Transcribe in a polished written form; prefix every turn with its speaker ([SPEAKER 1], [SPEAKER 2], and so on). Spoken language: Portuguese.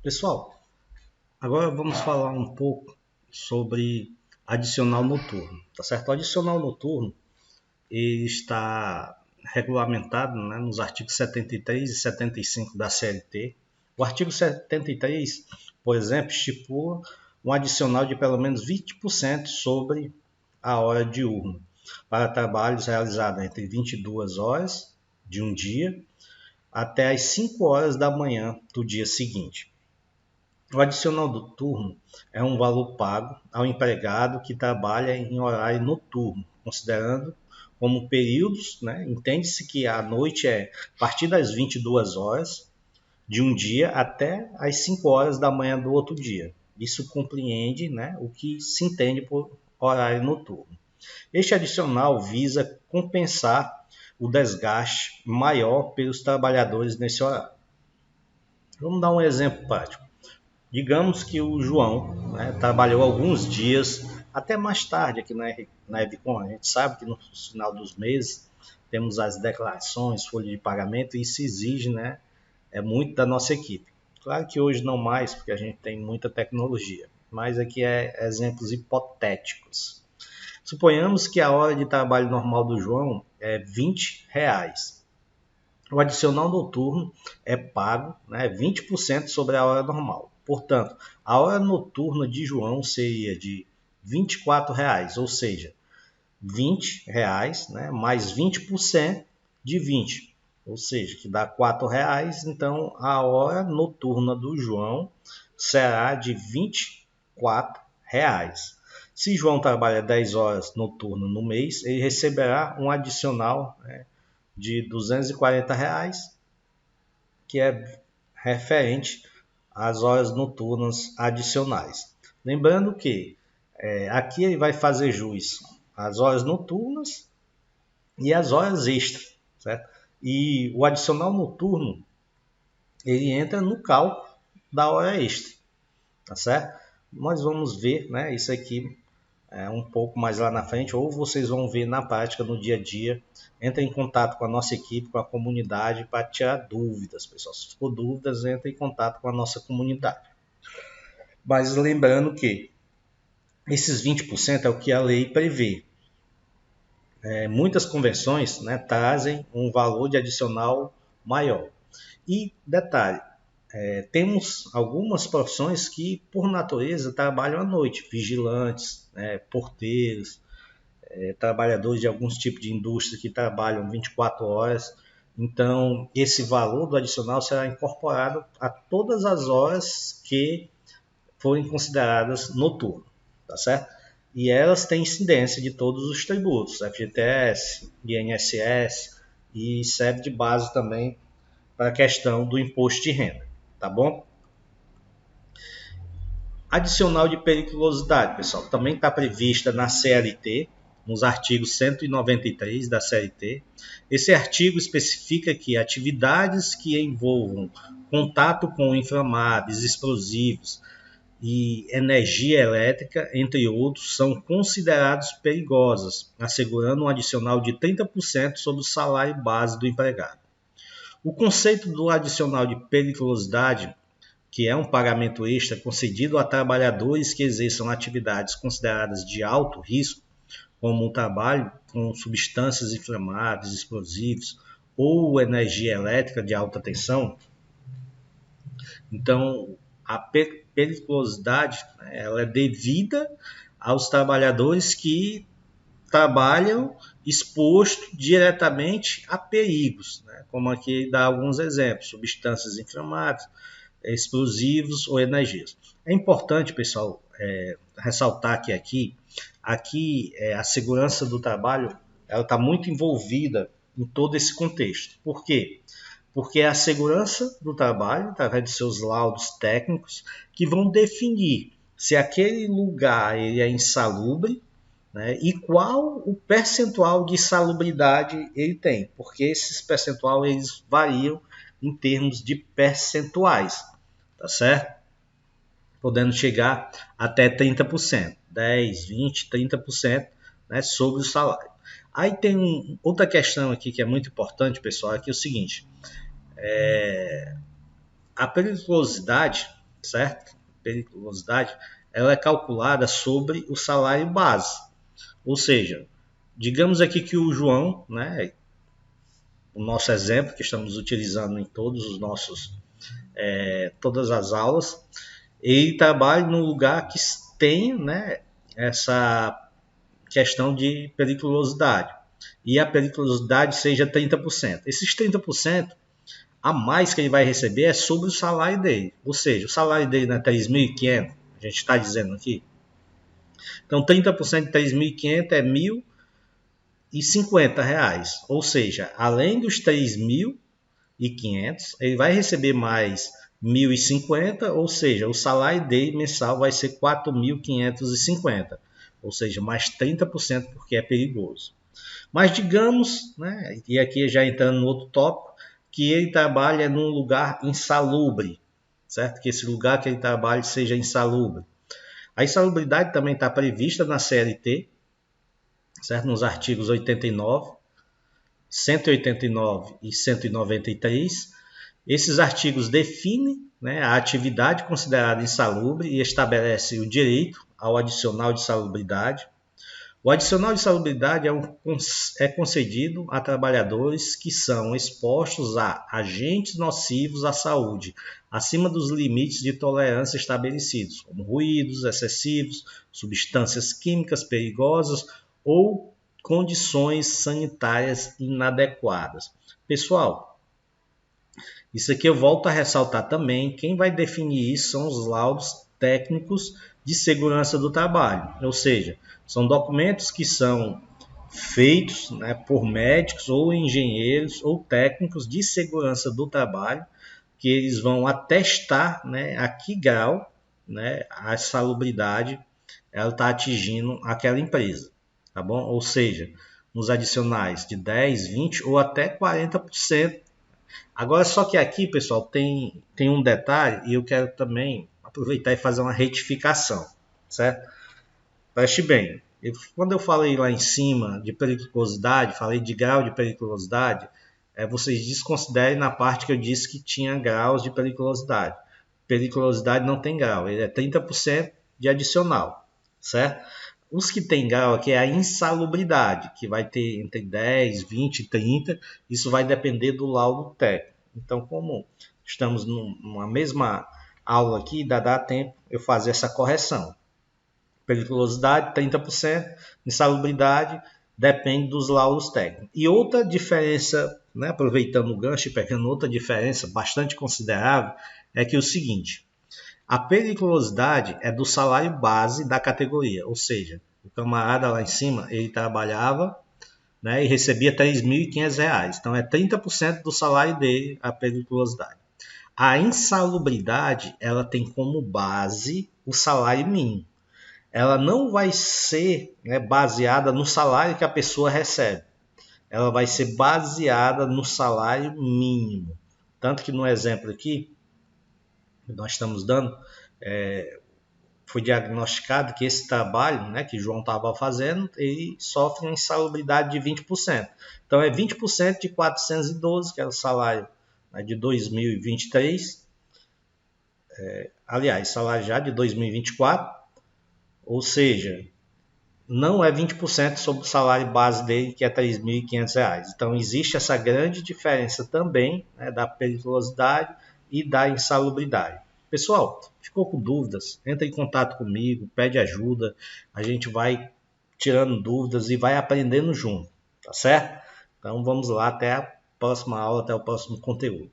[SPEAKER 1] Pessoal, agora vamos falar um pouco sobre adicional noturno, tá certo? O adicional noturno ele está regulamentado, né, nos artigos 73 e 75 da CLT. O artigo 73, por exemplo, estipula um adicional de pelo menos 20% sobre a hora diurna para trabalhos realizados entre 22 horas de um dia até as 5 horas da manhã do dia seguinte. O adicional do turno é um valor pago ao empregado que trabalha em horário noturno, considerando como períodos, né? Entende-se que a noite é a partir das 22 horas de um dia até as 5 horas da manhã do outro dia. Isso compreende, né, o que se entende por horário noturno. Este adicional visa compensar o desgaste maior pelos trabalhadores nesse horário. Vamos dar um exemplo prático. Digamos que o João, né, trabalhou alguns dias até mais tarde aqui na Evicom. A gente sabe que no final dos meses temos as declarações, folha de pagamento, e isso exige, né, muito da nossa equipe. Claro que hoje não mais, porque a gente tem muita tecnologia, mas aqui é exemplos hipotéticos. Suponhamos que a hora de trabalho normal do João é R$ 20. O adicional noturno é pago, né, 20% sobre a hora normal. Portanto, a hora noturna de João seria de R$ 24, ou seja, R$ 20, né, mais 20% de 20, ou seja, que dá R$ 4. Então, a hora noturna do João será de R$ 24. Se João trabalha 10 horas noturno no mês, ele receberá um adicional, né, de R$ 240, que é referente às horas noturnas adicionais. Lembrando que aqui ele vai fazer jus às horas noturnas e às horas extras, certo? E o adicional noturno ele entra no cálculo da hora extra, tá certo? Nós vamos ver, né, isso aqui um pouco mais lá na frente, ou vocês vão ver na prática, no dia a dia. Entre em contato com a nossa equipe, com a comunidade, para tirar dúvidas, pessoal. Se for dúvidas, entre em contato com a nossa comunidade. Mas lembrando que esses 20% é o que a lei prevê. Muitas convenções, né, trazem um valor de adicional maior. E detalhe, temos algumas profissões que, por natureza, trabalham à noite, vigilantes, porteiros, trabalhadores de alguns tipos de indústria que trabalham 24 horas. Então, esse valor do adicional será incorporado a todas as horas que forem consideradas noturnas, tá certo? E elas têm incidência de todos os tributos, FGTS, INSS, e serve de base também para a questão do imposto de renda, tá bom? Adicional de periculosidade, pessoal, também está prevista na CLT, nos artigos 193 da CLT. Esse artigo especifica que atividades que envolvam contato com inflamáveis, explosivos e energia elétrica, entre outros, são considerados perigosas, assegurando um adicional de 30% sobre o salário base do empregado. O conceito do adicional de periculosidade, que é um pagamento extra concedido a trabalhadores que exerçam atividades consideradas de alto risco, como o trabalho com substâncias inflamáveis, explosivos ou energia elétrica de alta tensão. Então, a periculosidade, né, ela é devida aos trabalhadores que trabalham exposto diretamente a perigos, né, como aqui dá alguns exemplos, substâncias inflamáveis, explosivos ou energias. É importante, pessoal, ressaltar que aqui a segurança do trabalho ela está muito envolvida em todo esse contexto. Por quê? Porque é a segurança do trabalho, através de seus laudos técnicos, que vão definir se aquele lugar ele é insalubre, né, e qual o percentual de salubridade ele tem, porque esses percentuais eles variam em termos de percentuais, tá certo? Podendo chegar até 30%, 10, 20, 30%, né, sobre o salário. Aí tem outra questão aqui que é muito importante, pessoal, é que é o seguinte, a periculosidade certo? Periculosidade, ela é calculada sobre o salário base. Ou seja, digamos aqui que o João, né, o nosso exemplo que estamos utilizando em todos os nossos, todas as aulas, ele trabalha num lugar que tem, né, essa questão de periculosidade. E a periculosidade seja 30%. Esses 30% a mais que ele vai receber é sobre o salário dele. Ou seja, o salário dele não é 3.500, a gente está dizendo aqui. Então, 30% de 3.500 é R$ 1.050. Ou seja, além dos 3.500, ele vai receber mais 1.050, ou seja, o salário dele mensal vai ser 4.550. Ou seja, mais 30% porque é perigoso. Mas digamos, né, e aqui já entrando no outro tópico, que ele trabalha num lugar insalubre, certo? Que esse lugar que ele trabalha seja insalubre. A insalubridade também está prevista na CLT, certo? Nos artigos 89, 189 e 193. Esses artigos definem, né, a atividade considerada insalubre e estabelece o direito ao adicional de salubridade. O adicional de salubridade é concedido a trabalhadores que são expostos a agentes nocivos à saúde, acima dos limites de tolerância estabelecidos, como ruídos excessivos, substâncias químicas perigosas ou condições sanitárias inadequadas. Pessoal, isso aqui eu volto a ressaltar também, quem vai definir isso são os laudos técnicos de segurança do trabalho, ou seja, são documentos que são feitos, né, por médicos ou engenheiros ou técnicos de segurança do trabalho, que eles vão atestar, né, a que grau, né, a salubridade ela está atingindo aquela empresa, tá bom? Ou seja, nos adicionais de 10, 20 ou até 40%. Agora, só que aqui, pessoal, tem um detalhe e eu quero também aproveitar e fazer uma retificação, certo? Preste bem, quando eu falei lá em cima de periculosidade, falei de grau de periculosidade, vocês desconsiderem na parte que eu disse que tinha graus de periculosidade. Periculosidade não tem grau, ele é 30% de adicional, certo? Os que tem grau aqui é a insalubridade, que vai ter entre 10, 20 e 30, isso vai depender do laudo técnico. Então, como estamos numa mesma aula aqui, dá tempo eu fazer essa correção. Periculosidade, 30%, insalubridade, depende dos laudos técnicos. E outra diferença, né, aproveitando o gancho e pegando outra diferença bastante considerável, é que é o seguinte, a periculosidade é do salário base da categoria, ou seja, o camarada lá em cima, ele trabalhava, né, e recebia R$ 3.500, então é 30% do salário dele a periculosidade. A insalubridade, ela tem como base o salário mínimo. Ela não vai ser, né, baseada no salário que a pessoa recebe. Ela vai ser baseada no salário mínimo. Tanto que no exemplo aqui, que nós estamos dando, foi diagnosticado que esse trabalho, né, que o João estava fazendo, ele sofre uma insalubridade de 20%. Então é 20% de 412, que era o salário, né, de 2023. Aliás, salário já de 2024. Ou seja, não é 20% sobre o salário base dele, que é R$ 3.500. Então, existe essa grande diferença também, né, da periculosidade e da insalubridade. Pessoal, ficou com dúvidas? Entra em contato comigo, pede ajuda, a gente vai tirando dúvidas e vai aprendendo junto, tá certo? Então, vamos lá, até a próxima aula, até o próximo conteúdo.